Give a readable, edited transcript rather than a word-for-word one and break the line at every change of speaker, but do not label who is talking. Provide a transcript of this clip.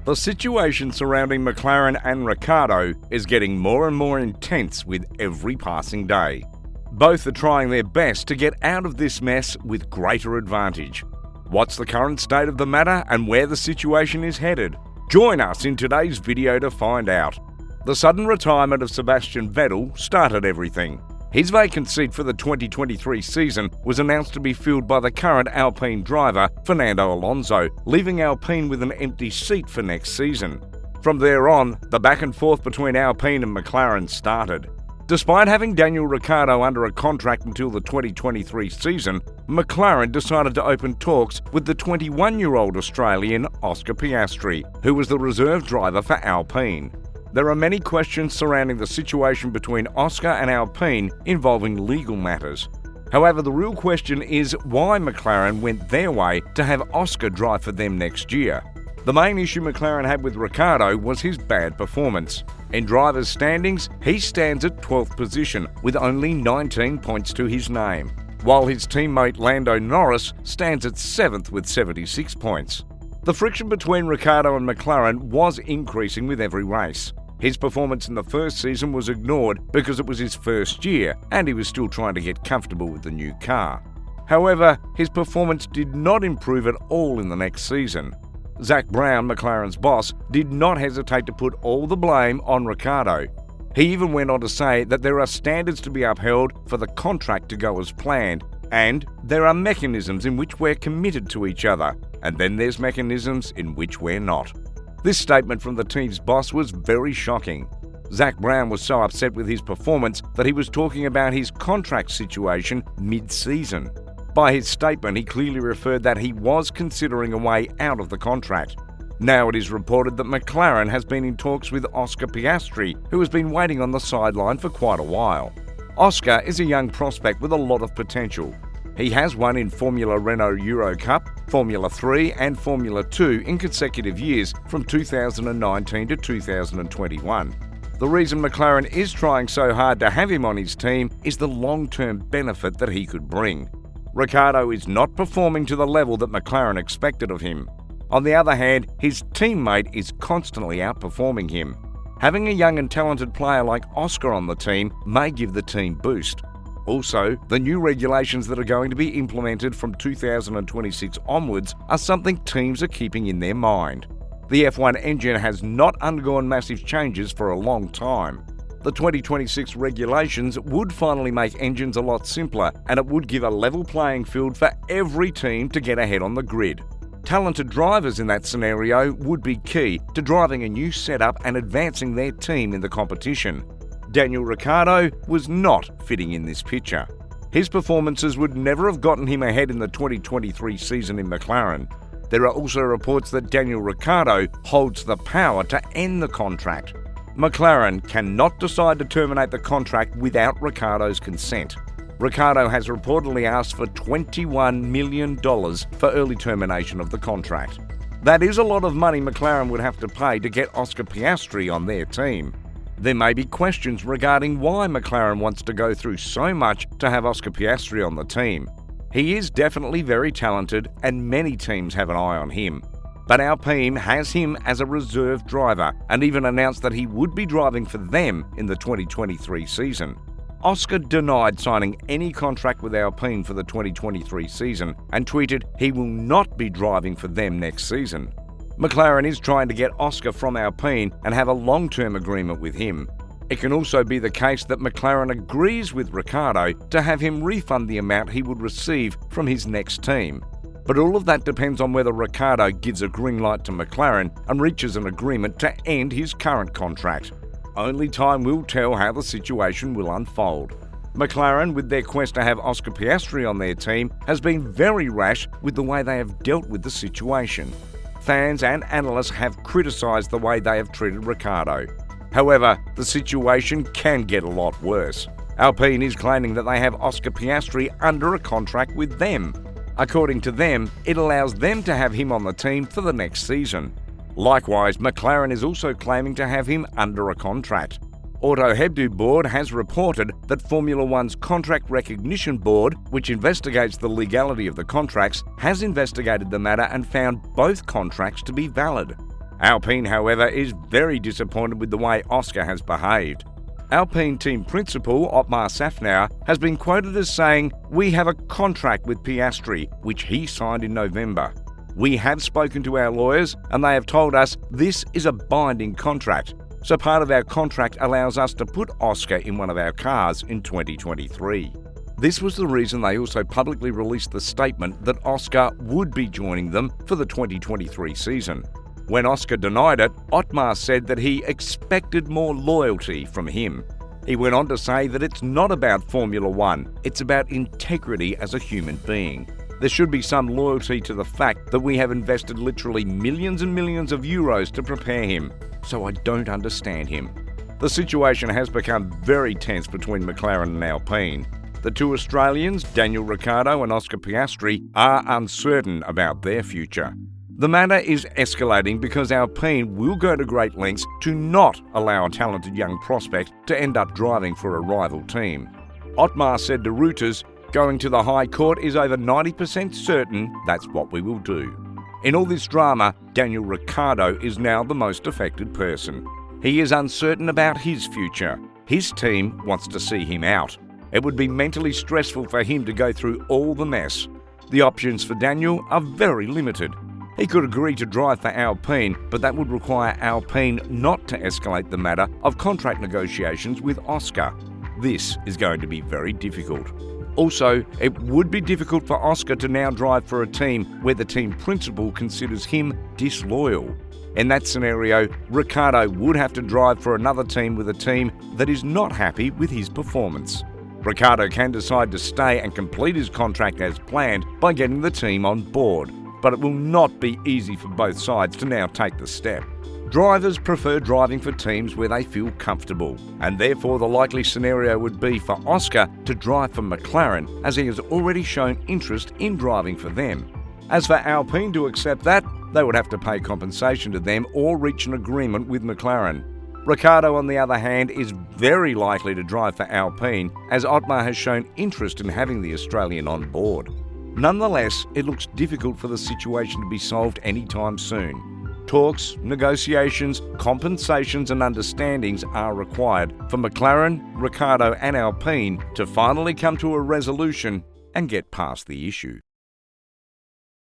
The situation surrounding McLaren and Ricciardo is getting more and more intense with every passing day. Both are trying their best to get out of this mess with greater advantage. What's the current state of the matter and where the situation is headed? Join us in today's video to find out. The sudden retirement of Sebastian Vettel started everything. His vacant seat for the 2023 season was announced to be filled by the current Alpine driver, Fernando Alonso, leaving Alpine with an empty seat for next season. From there on, the back and forth between Alpine and McLaren started. Despite having Daniel Ricciardo under a contract until the 2023 season, McLaren decided to open talks with the 21-year-old Australian Oscar Piastri, who was the reserve driver for Alpine. There are many questions surrounding the situation between Oscar and Alpine involving legal matters. However, the real question is why McLaren went their way to have Oscar drive for them next year. The main issue McLaren had with Ricciardo was his bad performance. In drivers' standings, he stands at 12th position with only 19 points to his name, while his teammate Lando Norris stands at 7th with 76 points. The friction between Ricciardo and McLaren was increasing with every race. His performance in the first season was ignored because it was his first year and he was still trying to get comfortable with the new car. However, his performance did not improve at all in the next season. Zak Brown, McLaren's boss, did not hesitate to put all the blame on Ricciardo. He even went on to say that there are standards to be upheld for the contract to go as planned, and there are mechanisms in which we're committed to each other, and then there's mechanisms in which we're not. This statement from the team's boss was very shocking. Zak Brown was so upset with his performance that he was talking about his contract situation mid-season. By his statement, he clearly referred that he was considering a way out of the contract. Now it is reported that McLaren has been in talks with Oscar Piastri, who has been waiting on the sideline for quite a while. Oscar is a young prospect with a lot of potential. He has won in Formula Renault Euro Cup, Formula 3 and Formula 2 in consecutive years from 2019 to 2021. The reason McLaren is trying so hard to have him on his team is the long-term benefit that he could bring. Ricciardo is not performing to the level that McLaren expected of him. On the other hand, his teammate is constantly outperforming him. Having a young and talented player like Oscar on the team may give the team boost. Also, the new regulations that are going to be implemented from 2026 onwards are something teams are keeping in their mind. The F1 engine has not undergone massive changes for a long time. The 2026 regulations would finally make engines a lot simpler, and it would give a level playing field for every team to get ahead on the grid. Talented drivers in that scenario would be key to driving a new setup and advancing their team in the competition. Daniel Ricciardo was not fitting in this picture. His performances would never have gotten him ahead in the 2023 season in McLaren. There are also reports that Daniel Ricciardo holds the power to end the contract. McLaren cannot decide to terminate the contract without Ricciardo's consent. Ricciardo has reportedly asked for $21 million for early termination of the contract. That is a lot of money McLaren would have to pay to get Oscar Piastri on their team. There may be questions regarding why McLaren wants to go through so much to have Oscar Piastri on the team. He is definitely very talented and many teams have an eye on him. But Alpine has him as a reserve driver and even announced that he would be driving for them in the 2023 season. Oscar denied signing any contract with Alpine for the 2023 season and tweeted he will not be driving for them next season. McLaren is trying to get Oscar from Alpine and have a long-term agreement with him. It can also be the case that McLaren agrees with Ricciardo to have him refund the amount he would receive from his next team. But all of that depends on whether Ricciardo gives a green light to McLaren and reaches an agreement to end his current contract. Only time will tell how the situation will unfold. McLaren, with their quest to have Oscar Piastri on their team, has been very rash with the way they have dealt with the situation. Fans and analysts have criticised the way they have treated Ricciardo. However, the situation can get a lot worse. Alpine is claiming that they have Oscar Piastri under a contract with them. According to them, it allows them to have him on the team for the next season. Likewise, McLaren is also claiming to have him under a contract. Auto Hebdo Board has reported that Formula One's Contract Recognition Board, which investigates the legality of the contracts, has investigated the matter and found both contracts to be valid. Alpine, however, is very disappointed with the way Oscar has behaved. Alpine team principal Otmar Szafnauer has been quoted as saying, "We have a contract with Piastri, which he signed in November. We have spoken to our lawyers and they have told us this is a binding contract. So part of our contract allows us to put Oscar in one of our cars in 2023. This was the reason they also publicly released the statement that Oscar would be joining them for the 2023 season. When Oscar denied it, Otmar said that he expected more loyalty from him. He went on to say that it's not about Formula One, it's about integrity as a human being. There should be some loyalty to the fact that we have invested literally millions and millions of euros to prepare him, so I don't understand him." The situation has become very tense between McLaren and Alpine. The two Australians, Daniel Ricciardo and Oscar Piastri, are uncertain about their future. The matter is escalating because Alpine will go to great lengths to not allow a talented young prospect to end up driving for a rival team. Otmar said to Reuters, "Going to the High Court is over 90% certain that's what we will do." In all this drama, Daniel Ricciardo is now the most affected person. He is uncertain about his future. His team wants to see him out. It would be mentally stressful for him to go through all the mess. The options for Daniel are very limited. He could agree to drive for Alpine, but that would require Alpine not to escalate the matter of contract negotiations with Oscar. This is going to be very difficult. Also, it would be difficult for Oscar to now drive for a team where the team principal considers him disloyal. In that scenario, Ricciardo would have to drive for another team with a team that is not happy with his performance. Ricciardo can decide to stay and complete his contract as planned by getting the team on board, but it will not be easy for both sides to now take the step. Drivers prefer driving for teams where they feel comfortable, and therefore the likely scenario would be for Oscar to drive for McLaren, as he has already shown interest in driving for them. As for Alpine to accept that, they would have to pay compensation to them or reach an agreement with McLaren. Ricciardo, on the other hand, is very likely to drive for Alpine, as Otmar has shown interest in having the Australian on board. Nonetheless, it looks difficult for the situation to be solved anytime soon. Talks, negotiations, compensations and understandings are required for McLaren, Ricciardo and Alpine to finally come to a resolution and get past the issue.